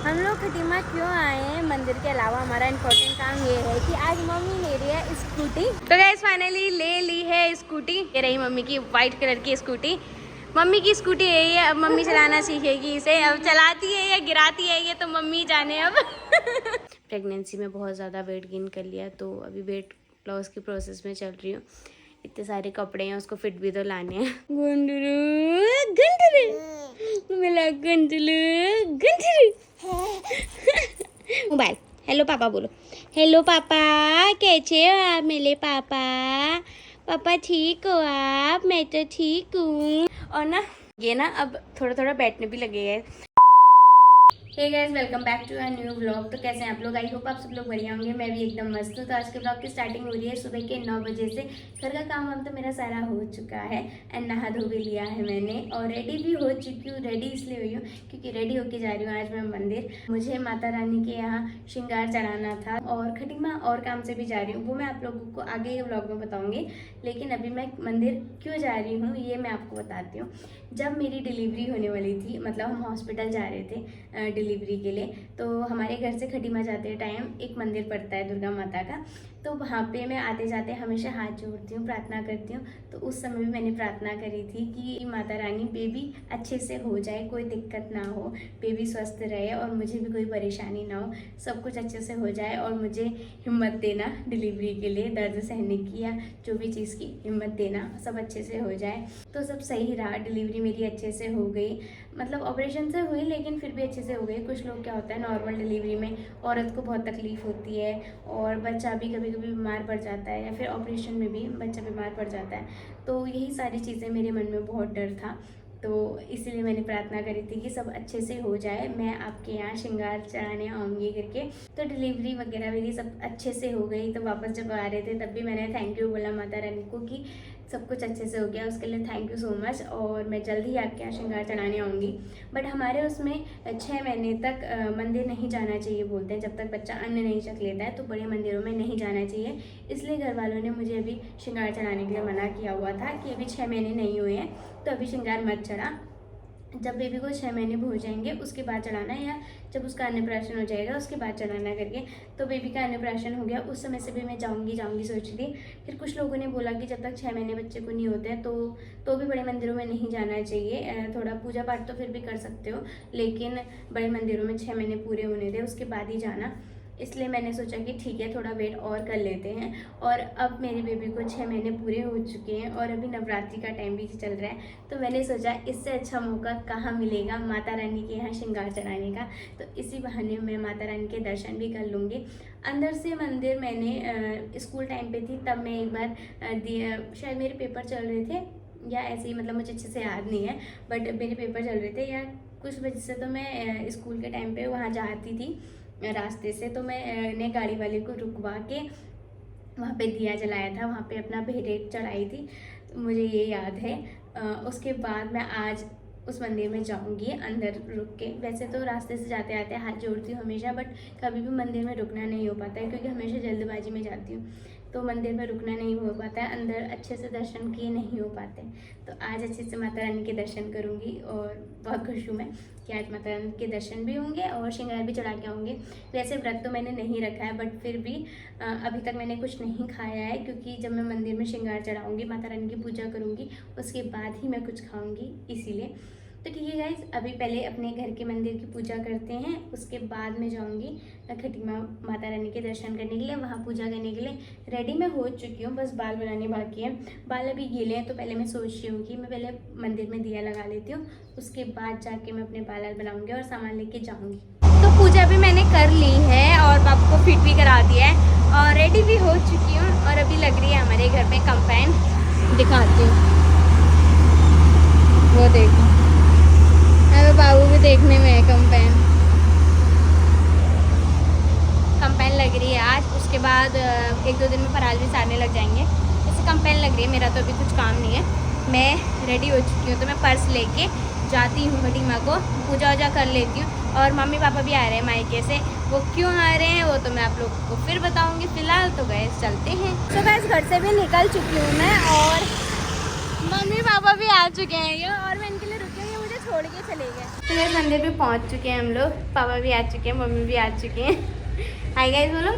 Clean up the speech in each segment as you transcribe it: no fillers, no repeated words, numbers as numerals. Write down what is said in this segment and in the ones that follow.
हम लोग खटीमा क्यों आए हैं मंदिर के अलावा, हमारा इम्पोर्टेंट काम ये है कि आज मम्मी ले रही है स्कूटी। तो गाइस फाइनली ले ली है स्कूटी। ये रही मम्मी की वाइट कलर की स्कूटी। मम्मी की स्कूटी यही है, अब मम्मी चलाना सीखेगी इसे। अब चलाती है या गिराती है ये तो मम्मी जाने अब। प्रेगनेंसी में बहुत ज़्यादा वेट गेन कर लिया तो अभी वेट लॉस की प्रोसेस में चल रही हूँ। इतने सारे कपड़े हैं, उसको फिट भी तो लाने हैं। गुंडरू गुंडरू मिला गुंडरू गुंडरू। मोबाइल हेलो पापा बोलो। हेलो पापा, कैसे हो आप मेरे पापा? पापा ठीक हो आप? मैं तो ठीक हूँ। और ना ये ना अब थोड़ा थोड़ा बैठने भी लगे हैं। Hey guys, welcome back to a new vlog. तो कैसे हैं आप लोग? आई होप आप सब लोग बढ़िया होंगे। मैं भी एकदम मस्त हूँ। तो आज के व्लॉग की स्टार्टिंग हो रही है सुबह के 9 बजे से। घर का काम वाम तो मेरा सारा हो चुका है एंड नहा धो भी लिया है मैंने और रेडी भी हो चुकी हूँ। रेडी इसलिए हुई हूँ क्योंकि रेडी होके जा रही हूँ आज मैं मंदिर। मुझे माता रानी के यहाँ श्रृंगार चढ़ाना था और खटीमा और काम से भी जा रही हूँ, वो मैं आप लोगों को आगे के व्लॉग में बताऊँगी। लेकिन अभी मैं मंदिर क्यों जा रही हूँ ये मैं आपको बताती हूँ। जब मेरी डिलीवरी होने वाली थी, मतलब हम हॉस्पिटल जा रहे थे डिलीवरी के लिए, तो हमारे घर से खटीमा जाते टाइम एक मंदिर पड़ता है दुर्गा माता का। तो वहाँ पे मैं आते जाते हमेशा हाथ जोड़ती हूँ, प्रार्थना करती हूँ। तो उस समय भी मैंने प्रार्थना करी थी कि माता रानी बेबी अच्छे से हो जाए, कोई दिक्कत ना हो, बेबी स्वस्थ रहे और मुझे भी कोई परेशानी ना हो, सब कुछ अच्छे से हो जाए और मुझे हिम्मत देना डिलीवरी के लिए, दर्द सहने की या जो भी चीज़ की हिम्मत देना, सब अच्छे से हो जाए। तो सब सही रहा, डिलीवरी मेरी अच्छे से हो गई। मतलब ऑपरेशन से हुई लेकिन फिर भी अच्छे से हो गई। कुछ लोग क्या होता है नॉर्मल डिलीवरी में औरत को बहुत तकलीफ होती है और बच्चा भी कभी कभी बीमार पड़ जाता है या फिर ऑपरेशन में भी बच्चा बीमार पड़ जाता है। तो यही सारी चीज़ें मेरे मन में बहुत डर था, तो इसीलिए मैंने प्रार्थना करी थी कि सब अच्छे से हो जाए, मैं आपके यहाँ श्रृंगार चढ़ाने आऊँगी करके। तो डिलीवरी वगैरह मेरी सब अच्छे से हो गई। तो वापस जब आ रहे थे तब भी मैंने थैंक यू बोला माता रानी को कि सब कुछ अच्छे से हो गया, उसके लिए थैंक यू सो मच और मैं जल्द ही आपके यहाँ श्रृंगार चढ़ाने आऊँगी। बट हमारे उसमें 6 महीने तक मंदिर नहीं जाना चाहिए बोलते हैं, जब तक बच्चा अन्न नहीं चख लेता है तो बड़े मंदिरों में नहीं जाना चाहिए। इसलिए घर वालों ने मुझे अभी श्रृंगार चढ़ाने के लिए मना किया हुआ था कि अभी 6 महीने नहीं हुए हैं तो अभी श्रृंगार मत चढ़ा, जब बेबी को 6 महीने हो जाएंगे उसके बाद चढ़ाना, या जब उसका अन्नप्राशन हो जाएगा उसके बाद चढ़ाना करके। तो बेबी का अन्नप्राशन हो गया, उस समय से भी मैं जाऊंगी सोच रही थी। फिर कुछ लोगों ने बोला कि जब तक 6 महीने बच्चे को नहीं होते हैं तो भी बड़े मंदिरों में नहीं जाना चाहिए, थोड़ा पूजा पाठ तो फिर भी कर सकते हो लेकिन बड़े मंदिरों में 6 महीने पूरे होने दें उसके बाद ही जाना। इसलिए मैंने सोचा कि ठीक है थोड़ा वेट और कर लेते हैं। और अब मेरी बेबी को 6 महीने पूरे हो चुके हैं और अभी नवरात्रि का टाइम भी चल रहा है। तो मैंने सोचा इससे अच्छा मौका कहाँ मिलेगा माता रानी के यहाँ श्रृंगार चढ़ाने का। तो इसी बहाने मैं माता रानी के दर्शन भी कर लूँगी। अंदर से मंदिर मैंने स्कूल टाइम पे थी तब मैं एक बार शायद मेरे पेपर चल रहे थे या ऐसे ही, मतलब मुझे अच्छे से याद नहीं है, बट मेरे पेपर चल रहे थे या कुछ वजह से तो मैं स्कूल के टाइम पे वहाँ जाती थी रास्ते से। तो मैंने गाड़ी वाले को रुकवा के वहाँ पे दिया जलाया था, वहाँ पे अपना भेंट चढ़ाई थी, तो मुझे ये याद है। उसके बाद मैं आज उस मंदिर में जाऊंगी अंदर रुक के। वैसे तो रास्ते से जाते आते हाथ जोड़ती हूँ हमेशा, बट कभी भी मंदिर में रुकना नहीं हो पाता है क्योंकि हमेशा जल्दबाजी में जाती हूँ, तो मंदिर में रुकना नहीं हो पाता है, अंदर अच्छे से दर्शन किए नहीं हो पाते। तो आज अच्छे से माता रानी के दर्शन करूँगी और बहुत खुश हूँ मैं कि आज माता रानी के दर्शन भी होंगे और श्रृंगार भी चढ़ा के आऊँगी। वैसे व्रत तो मैंने नहीं रखा है बट फिर भी अभी तक मैंने कुछ नहीं खाया है क्योंकि जब मैं मंदिर में श्रृंगार चढ़ाऊँगी, माता रानी की पूजा करूँगी, उसके बाद ही मैं कुछ खाऊँगी, इसीलिए। तो ठीक है गाइज, अभी पहले अपने घर के मंदिर की पूजा करते हैं, उसके बाद मैं जाऊंगी खटीमा माता रानी के दर्शन करने के लिए, वहाँ पूजा करने के लिए। रेडी मैं हो चुकी हूँ, बस बाल बनाने बाकी हैं। बाल अभी गीले हैं तो पहले मैं सोच रही हूँ कि मैं पहले मंदिर में दिया लगा लेती हूँ, उसके बाद जाके मैं अपने बाल बनाऊँगी और सामान लेके जाऊँगी। तो पूजा भी मैंने कर ली है और बाबू को फिट भी करा दिया है और रेडी भी हो चुकी हूँ और अभी लग रही है हमारे घर में कंपेन। दिखाती हूँ, वो देखो अरे बाबू भी देखने में है कंपेन लग रही है आज। उसके बाद 1-2 दिन में फराल भी सारने लग जाएंगे। जैसे कंपेन लग रही है, मेरा तो अभी कुछ काम नहीं है, मैं रेडी हो चुकी हूँ। तो मैं पर्स लेके जाती हूँ खटीमा को, पूजा वूजा कर लेती हूँ। और मम्मी पापा भी आ रहे हैं मायके से, वो क्यों आ रहे हैं वो तो मैं आप लोगों को फिर बताऊँगी। फिलहाल तो गए चलते हैं। तो गैस घर से भी निकल चुकी हूँ मैं और मम्मी पापा भी आ चुके हैं ये, और मैं इनके लिए रुकी हूँ, ये मुझे छोड़ छोड़ के चले गए। तो मैं मंदिर पे पहुंच चुके हैं हम लोग, पापा भी आ चुके हैं, मम्मी भी आ चुके हैं। हाय गाइस बोलो।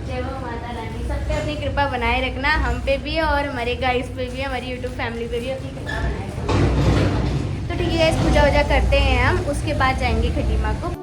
जय हो माता रानी। सब पे अपनी कृपा बनाए रखना, हम पे भी और हमारे गाइस पे भी, हमारी यूट्यूब फैमिली पे भी अपनी कृपा बनाए रखना। तो ठीक है गाइस, पूजा वूजा करते हैं हम, उसके बाद जाएंगे खटीमा को।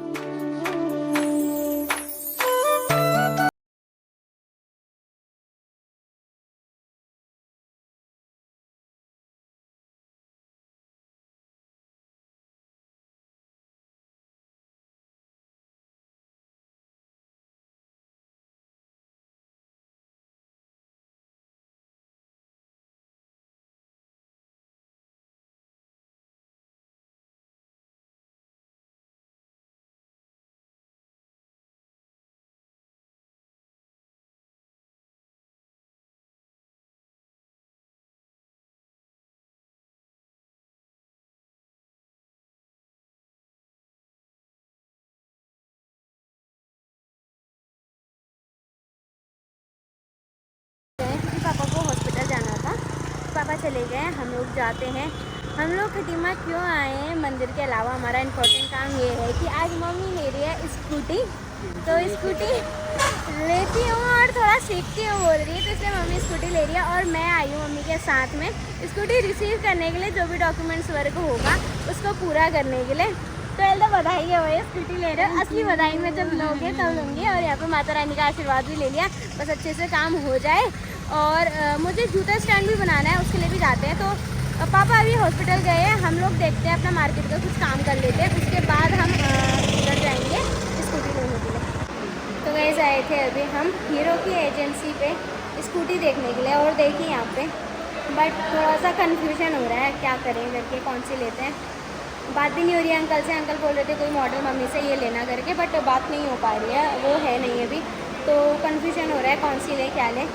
पापा को हॉस्पिटल जाना था, पापा चले गए, हम लोग जाते हैं। हम लोग खटीमा क्यों आए हैं मंदिर के अलावा, हमारा इम्पोर्टेंट काम ये है कि आज मम्मी ले रही है स्कूटी, तो स्कूटी लेती हूँ और थोड़ा सीखती हूँ बोल रही है, तो इसलिए मम्मी स्कूटी ले रही है और मैं आई हूँ मम्मी के साथ में स्कूटी रिसीव करने के लिए। जो भी डॉक्यूमेंट्स वर्क होगा उसको पूरा करने के लिए। तो एल्दा बधाई है भाई, स्कूटी ले रहे हो, असली बधाई में जब लोगे तब लूँगी। और यहाँ पे माता रानी का आशीर्वाद भी ले लिया, बस अच्छे से काम हो जाए। और मुझे जूता स्टैंड भी बनाना है, उसके लिए भी जाते हैं। तो पापा अभी हॉस्पिटल गए हैं, हम लोग देखते हैं अपना मार्केट का कुछ काम कर लेते हैं, उसके बाद हम इधर जाएंगे स्कूटी लेने के लिए। तो गाइस आए थे अभी हम हीरो की एजेंसी पे स्कूटी देखने के लिए, और देखिए यहाँ पे बट थोड़ा सा कन्फ्यूजन हो रहा है क्या करें करके, कौन सी लेते हैं। बात भी नहीं हो रही है अंकल से, अंकल बोल रहे थे कोई मॉडल मम्मी से ये लेना करके, बट बात नहीं हो पा रही है, वो है नहीं अभी। तो कन्फ्यूजन हो रहा है कौन सी ले क्या लें,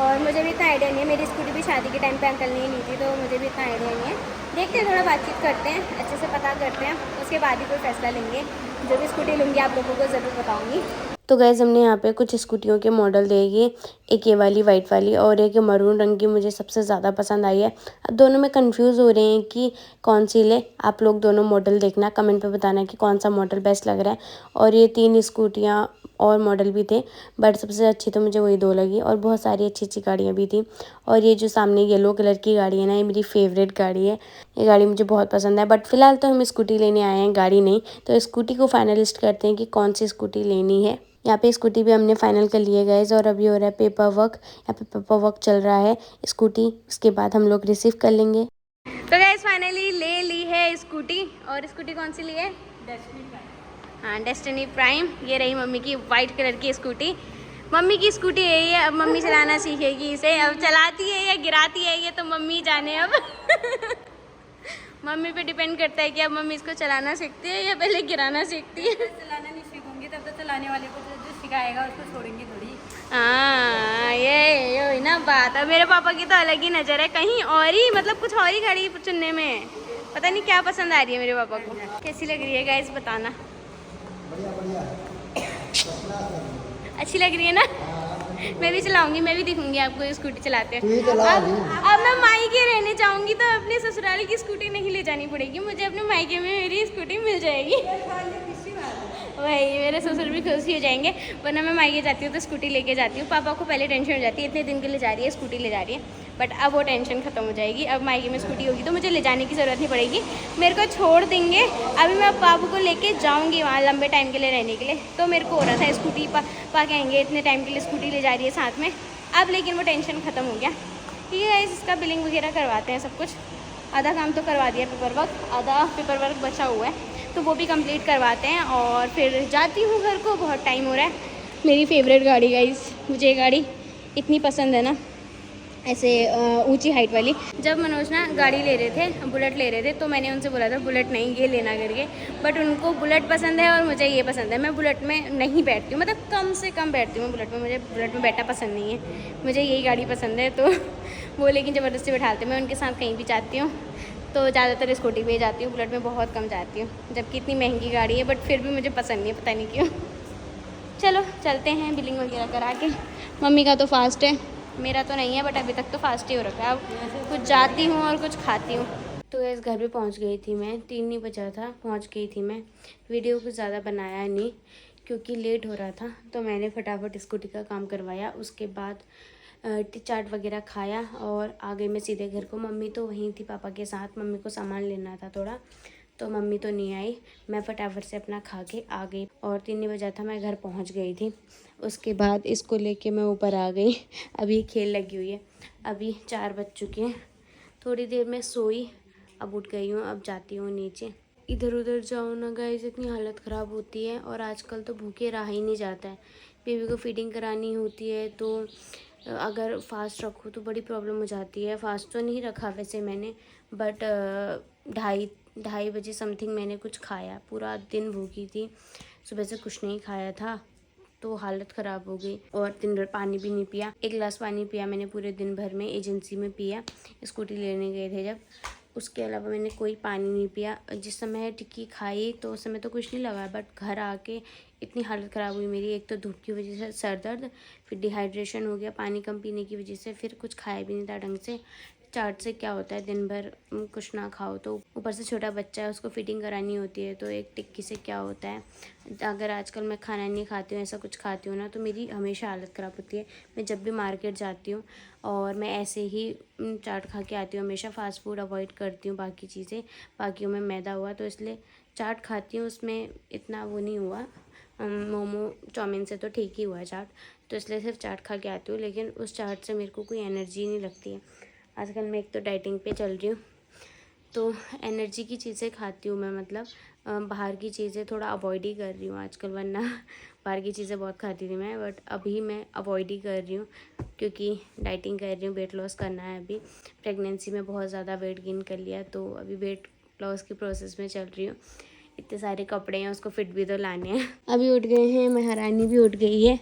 और मुझे भी इतना आइडिया नहीं है। मेरी स्कूटी भी शादी के टाइम पे अंकल ने ही ली थी, तो मुझे भी इतना आइडिया नहीं है। देखते हैं, थोड़ा बातचीत करते हैं, अच्छे से पता करते हैं, उसके बाद ही कोई फैसला लेंगे। जो भी स्कूटी लूँगी आप लोगों को ज़रूर बताऊँगी। तो गैस हमने यहाँ पे कुछ स्कूटियों के मॉडल देखे, एक ये वाली वाइट वाली और एक मरून रंग की मुझे सबसे ज़्यादा पसंद आई है। अब दोनों में कंफ्यूज हो रहे हैं कि कौन सी ले। आप लोग दोनों मॉडल देखना, कमेंट पे बताना कि कौन सा मॉडल बेस्ट लग रहा है। और ये 3 स्कूटियाँ और मॉडल भी थे, बट सबसे अच्छी तो मुझे वही 2 लगी, और बहुत सारी अच्छी अच्छी गाड़ियाँ भी थी। और ये जो सामने येलो कलर की गाड़ी है ना, ये मेरी फेवरेट गाड़ी है, ये गाड़ी मुझे बहुत पसंद है। बट फिलहाल तो हम स्कूटी लेने आए हैं, गाड़ी नहीं। तो स्कूटी को फाइनलिस्ट करते हैं कि कौन सी स्कूटी लेनी है। यहाँ पे स्कूटी भी हमने फाइनल कर लिए गाइस, और अभी हो रहा है पेपर वर्क, यहाँ पे पेपर वर्क चल रहा है स्कूटी, उसके बाद हम लोग रिसीव कर लेंगे। तो गाइस फाइनली ले ली है स्कूटी, और स्कूटी कौन सी ली है? Destiny prime. हाँ डेस्टिनी प्राइम, ये रही मम्मी की वाइट कलर की स्कूटी। मम्मी की स्कूटी है ये, अब मम्मी चलाना सीखेगी इसे। अब चलाती है या गिराती है ये तो मम्मी जाने अब। मम्मी पे डिपेंड करता है कि अब मम्मी इसको चलाना सीखती है या पहले गिराना सीखती है। चलाना नहीं सीखूंगी तब तो चलाने वाले को जो सिखाएगा उसको छोड़ेंगे थोड़ी। हाँ ये हुई ना बात। अब मेरे पापा की तो अलग ही नज़र है, कहीं और ही मतलब कुछ और ही गाड़ी चुनने में, पता नहीं क्या पसंद आ रही है मेरे पापा को। कैसी लग रही है गाइस बताना। अच्छी लग रही है ना? मैं भी चलाऊंगी, मैं भी दिखूंगी आपको स्कूटी चलाते हैं। अब मैं मायके रहने जाऊंगी तो अपने ससुराल की स्कूटी नहीं ले जानी पड़ेगी मुझे, अपने मायके में मेरी स्कूटी मिल जाएगी। वही मेरे ससुर भी खुशी हो जाएंगे, वरना मैं मायके जाती हूँ तो स्कूटी लेके जाती हूँ। पापा को पहले टेंशन हो जाती है, इतने दिन के लिए जा रही है स्कूटी ले जा रही है, बट अब वो टेंशन खत्म हो जाएगी। अब मायके में स्कूटी होगी तो मुझे ले जाने की ज़रूरत नहीं पड़ेगी, मेरे को छोड़ देंगे। अभी मैं पापा को लेके जाऊँगी वहाँ लंबे टाइम के लिए रहने के लिए, तो मेरे को हो रहा था स्कूटी पा कहेंगे इतने टाइम के लिए स्कूटी ले जा रही है साथ में, अब लेकिन वो टेंशन ख़त्म हो गया। ठीक है इसका बिलिंग वगैरह करवाते हैं सब कुछ, आधा काम तो करवा दिया पेपर वर्क, आधा पेपर वर्क बचा हुआ है तो वो भी कंप्लीट करवाते हैं और फिर जाती हूँ घर को। बहुत टाइम हो रहा है। मेरी फेवरेट गाड़ी गाइस, मुझे ये गाड़ी इतनी पसंद है ना, ऐसे ऊंची हाइट वाली। जब मनोज ना गाड़ी ले रहे थे, बुलेट ले रहे थे, तो मैंने उनसे बोला था बुलेट नहीं ये लेना करके, बट उनको बुलेट पसंद है और मुझे ये पसंद है। मैं बुलेट में नहीं बैठती हूँ, मतलब कम से कम बैठती हूँ बुलेट में, मुझे बुलेट में बैठना पसंद नहीं है, मुझे यही गाड़ी पसंद है। तो वो लेकिन ज़बरदस्ती बैठाते, मैं उनके साथ कहीं भी जाती हूँ तो ज़्यादातर स्कूटी पे जाती हूँ, बुलेट में बहुत कम जाती हूँ, जबकि इतनी महंगी गाड़ी है, बट फिर भी मुझे पसंद नहीं है, पता नहीं क्यों। चलो चलते हैं बिलिंग वगैरह करा के। मम्मी का तो फास्ट है, मेरा तो नहीं है, बट अभी तक तो फास्ट ही हो रखा है। अब कुछ जाती हूँ और कुछ खाती हूँ। तो गैस घर पे पहुंच गई थी मैं, 3 नहीं बजा था, पहुंच गई थी मैं। वीडियो कुछ ज़्यादा बनाया नहीं क्योंकि लेट हो रहा था, तो मैंने फटाफट स्कूटी का काम करवाया। उसके बाद चाट वगैरह खाया और आ गई मैं सीधे घर को। मम्मी तो वहीं थी पापा के साथ, मम्मी को सामान लेना था थोड़ा, तो मम्मी तो नहीं आई। मैं फटाफट से अपना खा के आ गई और 3 नहीं बजा था, मैं घर पहुंच गई थी। उसके बाद इसको लेके मैं ऊपर आ गई। अभी खेल लगी हुई है। अभी 4 बज चुके हैं। थोड़ी देर में सोई, अब उठ गई हूँ, अब जाती हूँ नीचे। इधर उधर जाओ ना गाइस, इतनी हालत ख़राब होती है और आजकल तो भूखे रहा ही नहीं जाता है। बेबी को फीडिंग करानी होती है तो अगर फास्ट रखो तो बड़ी प्रॉब्लम हो जाती है। फास्ट तो नहीं रखा वैसे मैंने, बट 2:30 बजे समथिंग मैंने कुछ खाया। पूरा दिन भूखी थी, सुबह से कुछ नहीं खाया था, तो हालत ख़राब हो गई। और दिन भर पानी भी नहीं पिया। 1 गिलास पानी पिया मैंने पूरे दिन भर में, एजेंसी में पिया, स्कूटी लेने गए थे जब। उसके अलावा मैंने कोई पानी नहीं पिया। जिस समय टिक्की खाई तो उस समय तो कुछ नहीं लगा, बट घर आके इतनी हालत ख़राब हुई मेरी। एक तो धूप की वजह से सर दर्द, फिर डिहाइड्रेशन हो गया पानी कम पीने की वजह से, फिर कुछ खाया भी नहीं था ढंग से। चाट से क्या होता है, दिन भर कुछ ना खाओ तो। ऊपर से छोटा बच्चा है, उसको फीडिंग करानी होती है, तो एक टिक्की से क्या होता है। अगर आजकल मैं खाना नहीं खाती हूँ, ऐसा कुछ खाती हूँ ना, तो मेरी हमेशा हालत ख़राब होती है। मैं जब भी मार्केट जाती हूँ और मैं ऐसे ही चाट खा के आती हूँ। हमेशा फास्ट फूड अवॉइड करती हूँ, बाकी चीज़ें, बाकियों में मैदा हुआ तो इसलिए चाट खाती हूँ, उसमें इतना वो नहीं हुआ। मोमो चाउमीन से तो ठीक ही हुआ है चाट, तो इसलिए सिर्फ चाट खा के आती हूँ। लेकिन उस चाट से मेरे को कोई एनर्जी नहीं लगती है। आजकल मैं एक तो डाइटिंग पे चल रही हूँ, तो एनर्जी की चीज़ें खाती हूँ मैं, मतलब बाहर की चीज़ें थोड़ा अवॉइड ही कर रही हूँ आजकल, वरना बाहर की चीज़ें बहुत खाती थी मैं, बट अभी मैं अवॉइड ही कर रही हूँ क्योंकि डाइटिंग कर रही हूँ, वेट लॉस करना है। अभी प्रेगनेंसी में बहुत ज़्यादा वेट गेन कर लिया, तो अभी वेट लॉस की प्रोसेस में चल रही हूँ। इतने सारे कपड़े हैं, उसको फिट भी तो लाने हैं। अभी उठ गए हैं, महारानी भी उठ गई है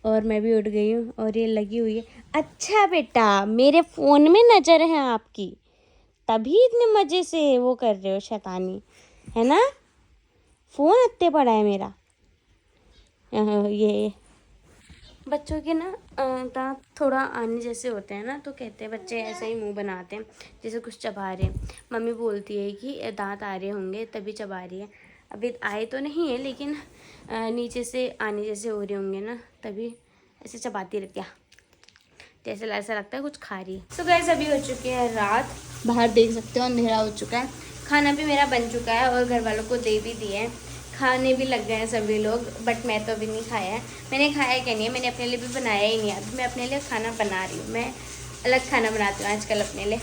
और मैं भी उठ गई हूँ और ये लगी हुई है। अच्छा बेटा, मेरे फ़ोन में नज़र है आपकी, तभी इतने मज़े से वो कर रहे हो शैतानी, है ना। फ़ोन इतने पड़ा है मेरा। ये बच्चों के ना दांत थोड़ा आने जैसे होते हैं ना, तो कहते हैं बच्चे ऐसा ही मुंह बनाते हैं जैसे कुछ चबा रहे हैं। मम्मी बोलती है कि दांत आ रहे होंगे तभी चबा रही है। अभी आए तो नहीं है, लेकिन नीचे से आने जैसे हो रहे होंगे ना, तभी ऐसे चबाती रहती है, जैसे ऐसा लगता है कुछ खा रही है। सो गाइस, अभी हो चुकी है रात, बाहर देख सकते हो अंधेरा हो चुका है। खाना भी मेरा बन चुका है और घर वालों को दे भी दिए हैं। खाने भी लग गए हैं सभी लोग, बट मैं तो अभी नहीं खाया है। मैंने खाया क्या नहीं है, मैंने अपने लिए भी बनाया ही नहीं है। अभी मैं अपने लिए खाना बना रही हूँ। मैं अलग खाना बनाती हूँ आजकल अपने लिए,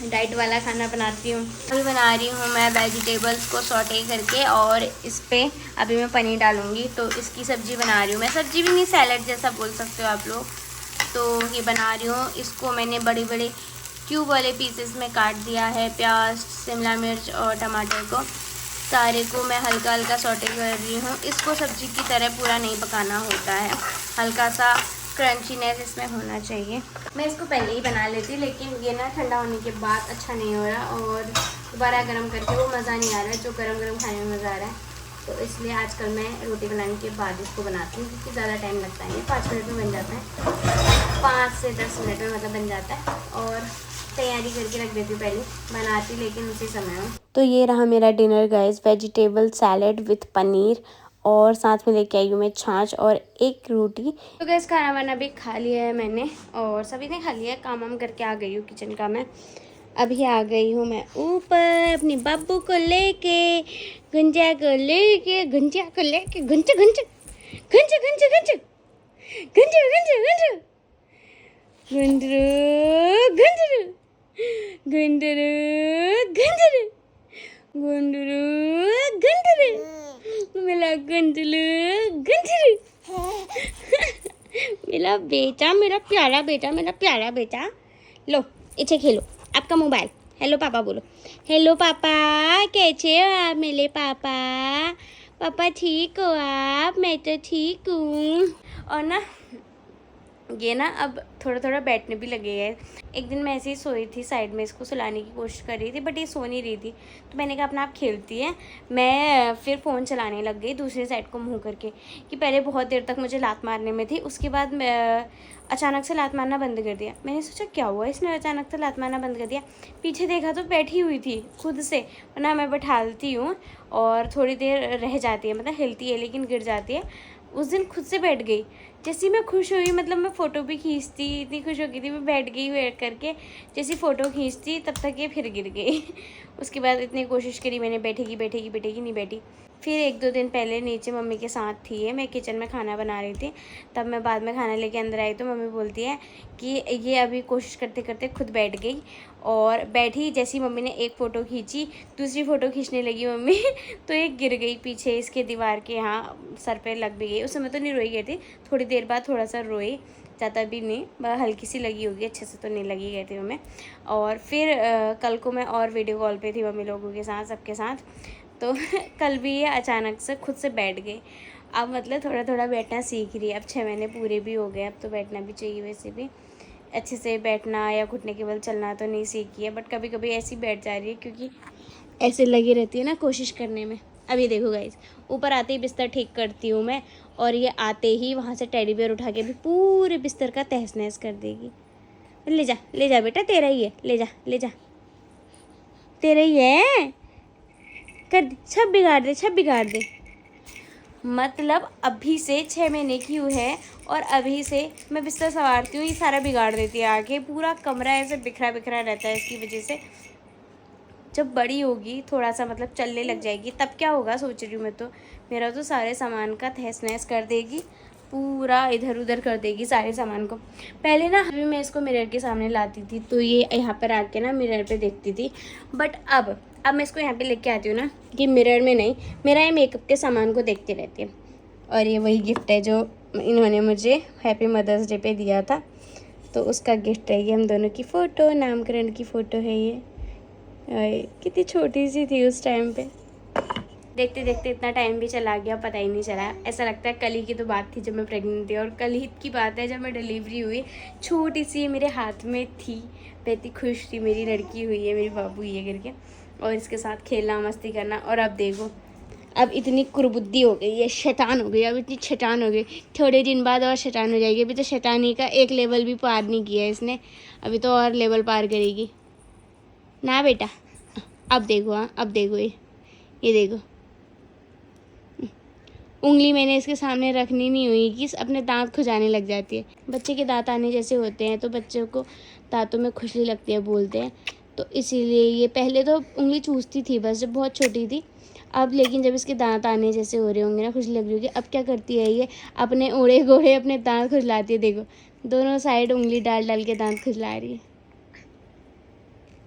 डाइट वाला खाना बनाती हूँ। अभी बना रही हूँ मैं वेजिटेबल्स को सॉटे करके, और इस पर अभी मैं पनीर डालूँगी, तो इसकी सब्ज़ी बना रही हूँ मैं। सब्ज़ी भी नहीं, सैलड जैसा बोल सकते हो आप लोग। तो ये बना रही हूँ। इसको मैंने बड़े बड़े क्यूब वाले पीसेस में काट दिया है। प्याज, शिमला मिर्च और टमाटर को सारे को मैं हल्का हल्का सॉटे कर रही हूँ। इसको सब्ज़ी की तरह पूरा नहीं पकाना होता है, हल्का सा क्रंचीनेस इसमें होना चाहिए। मैं इसको पहले ही बना लेती, लेकिन ये ना ठंडा होने के बाद अच्छा नहीं हो रहा और दोबारा गर्म करके वो मज़ा नहीं आ रहा है जो गरम गरम खाने में मज़ा आ रहा है। तो इसलिए आजकल मैं रोटी बनाने के बाद इसको बनाती हूँ, क्योंकि ज़्यादा टाइम लगता है। 5 मिनट में बन जाता है, 5 से 10 मिनट में मतलब बन जाता है। और तैयारी करके रख देती हूँ पहले, बनाती लेकिन उसी समय में। तो ये रहा मेरा dinner guys, vegetable salad with paneer, और साथ में लेके आई हूँ मैं छाछ और एक रोटी। तो गैस खाना वाना भी खा लिया है मैंने और सभी ने खा लिया है। काम वाम करके आ गई हूँ किचन का। मैं अभी आ गई हूँ मैं ऊपर अपने बाबू को लेके, गुंजा को लेके, गुंजा को लेके, गुंजा गुंजा गुंजा गुंजा गुंजा गुंजा गुंजा गुंजा गुंजरू गुंजरू गुंजरू गुंजरू गुंजरू मेरा गुंजलू गुंजरू मेरा बेटा, मेरा प्यारा बेटा, मेरा प्यारा बेटा। लो इसे खेलो, आपका मोबाइल। हेलो पापा बोलो, हेलो पापा, कैसे हो आप मेरे पापा? पापा ठीक हो आप? मैं तो ठीक हूँ। और ना ये ना अब थोड़ा थोड़ा बैठने भी लगेगा है। एक दिन मैं ऐसे ही सोई थी साइड में, इसको सुलाने की कोशिश कर रही थी बट ये सो नहीं रही थी, तो मैंने कहा अपना आप खेलती है। मैं फिर फ़ोन चलाने लग गई दूसरी साइड को मुँह करके, कि पहले बहुत देर तक मुझे लात मारने में थी, उसके बाद मैं अचानक से लात मारना बंद कर दिया। मैंने सोचा क्या हुआ इसने अचानक से लात मारना बंद कर दिया, पीछे देखा तो बैठी हुई थी खुद से, वरना मैं बैठालती हूँ और थोड़ी देर रह जाती है, मतलब हिलती है लेकिन गिर जाती है। उस दिन खुद से बैठ गई। जैसी मैं खुश हुई, मतलब मैं फ़ोटो भी खींचती, इतनी खुश हो गई थी, मैं बैठ गई वेट करके, जैसी फ़ोटो खींचती तब तक ये फिर गिर गई। उसके बाद इतनी कोशिश करी मैंने, बैठेगी बैठेगी बैठेगी, नहीं बैठी। फिर 1-2 दिन पहले नीचे मम्मी के साथ थी ये, मैं किचन में खाना बना रही थी, तब मैं बाद में खाना लेके अंदर आई तो मम्मी बोलती है कि ये अभी कोशिश करते करते खुद बैठ गई। और बैठी, जैसी मम्मी ने एक फ़ोटो खींची, दूसरी फ़ोटो खींचने लगी मम्मी तो ये गिर गई पीछे इसके दीवार के यहाँ, सर पे लग भी गई। उस समय तो नहीं रोई गई थी, थोड़ी देर बाद थोड़ा सा रोई, ज़्यादा भी नहीं, हल्की सी लगी होगी, अच्छे से तो नहीं लगी गई थी मम्मी। और फिर कल को मैं और वीडियो कॉल पे थी मम्मी लोगों के साथ, सबके साथ, तो कल भी ये अचानक से खुद से बैठ गई। अब मतलब थोड़ा थोड़ा बैठना सीख रही है, अब 6 महीने पूरे भी हो गए, अब तो बैठना भी चाहिए। वैसे भी अच्छे से बैठना या घुटने के बल चलना तो नहीं सीखी है, बट कभी कभी ऐसी बैठ जा रही है क्योंकि ऐसे लगी रहती है ना कोशिश करने में। अब ये देखो गाइस, ऊपर आते ही बिस्तर ठीक करती हूँ मैं, और ये आते ही वहाँ से टेडी बियर उठा के भी पूरे बिस्तर का तहस नहस कर देगी। ले जा बेटा, तेरा ही है, ले जा, तेरा ही है, कर दे, सब बिगाड़ दे। मतलब अभी से 6 महीने की हुई है और अभी से मैं बिस्तर संवारती हूँ, ये सारा बिगाड़ देती है आके, पूरा कमरा ऐसे बिखरा बिखरा रहता है इसकी वजह से। जब बड़ी होगी, थोड़ा सा मतलब चलने लग जाएगी, तब क्या होगा सोच रही हूँ मैं, तो मेरा तो सारे सामान का तहस नहस कर देगी, पूरा इधर उधर कर देगी सारे सामान को। पहले ना अभी मैं इसको मिरर के सामने लाती थी तो ये यहाँ पर आके ना मिरर पे देखती थी, बट अब मैं इसको यहाँ पे लेके आती हूँ ना कि मिरर में नहीं, मेरा ये मेकअप के सामान को देखती रहती है। और ये वही गिफ्ट है जो इन्होंने मुझे हैप्पी मदर्स डे पे दिया था, तो उसका गिफ्ट है ये, हम दोनों की फ़ोटो, नामकरण की फ़ोटो है ये। कितनी छोटी सी थी उस टाइम पे। देखते देखते इतना टाइम भी चला गया, पता ही नहीं चला। ऐसा लगता है कल ही की तो बात थी जब मैं प्रेग्नेंट थी, और कल ही की बात है जब मैं डिलीवरी हुई, छोटी सी मेरे हाथ में थी, मैं इतनी खुश थी, मेरी लड़की हुई है, मेरी बाबू हुई है करके, और इसके साथ खेलना मस्ती करना। और अब देखो, अब इतनी कुरबुद्दी हो गई है, शैतान हो गई, अब इतनी शैतान हो गई, थोड़े दिन बाद और शैतान हो जाएगी। अभी तो शैतानी का एक लेवल भी पार नहीं किया इसने, अभी तो और लेवल पार करेगी ना बेटा। अब देखो, हाँ अब देखो, ये देखो, उंगली मैंने इसके सामने रखनी नहीं हुई कि अपने दांत खुजाने लग जाती है। बच्चे के दांत आने जैसे होते हैं तो बच्चों को दांतों में खुजली लगती है बोलते हैं, तो इसीलिए ये पहले तो उंगली चूसती थी बस जब बहुत छोटी थी, अब लेकिन जब इसके दांत आने जैसे हो रहे होंगे ना, खुजली लग रही होगी, अब क्या करती है ये अपने ओढ़े गोढ़े अपने दांत खुजलाती है। देखो दोनों साइड उंगली डाल डाल के दांत खुजला रही है।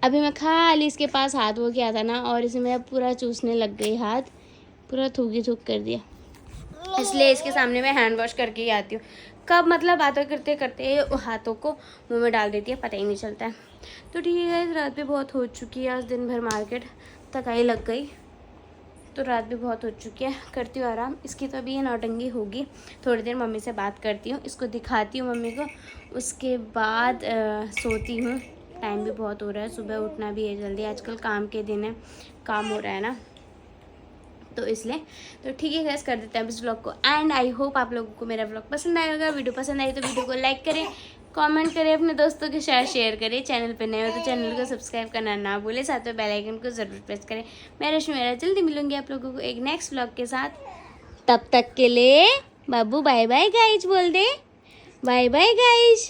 अभी मैं खाली इसके पास हाथ वो किया था ना, और इसमें अब पूरा चूसने लग गई, हाथ पूरा थूकी थूक कर दिया, इसलिए इसके सामने मैं हैंड वॉश करके ही आती हूँ। कब मतलब बातें करते करते हाथों को मुंह में डाल देती है, पता ही नहीं चलता है। तो ठीक है, रात भी बहुत हो चुकी है, आज दिन भर मार्केट थकाई लग गई, तो रात भी बहुत हो चुकी है, करती हूँ आराम। इसकी तो अभी ये नौटंगी होगी, थोड़ी देर मम्मी से बात करती हूँ, इसको दिखाती हूँ मम्मी को, उसके बाद सोती हूँ। टाइम भी बहुत हो रहा है, सुबह उठना भी है जल्दी, आजकल काम के दिन है, काम हो रहा है ना, तो इसलिए। तो ठीक है गाइस, कर देते हैं इस व्लॉग को एंड। आई होप आप लोगों को मेरा व्लॉग पसंद आया होगा। वीडियो पसंद आई तो वीडियो को लाइक करें, कमेंट करें, अपने दोस्तों के साथ शेयर करें, चैनल पर नए हो तो चैनल को सब्सक्राइब करना ना भूलें, साथ में बेल आइकन को ज़रूर प्रेस करें। मैं रश्मि जल्दी मिलूंगी आप लोगों को एक नेक्स्ट व्लॉग के साथ, तब तक के लिए बाबू बाय बाय गाइज बोल दे, बाय बाय गाइज।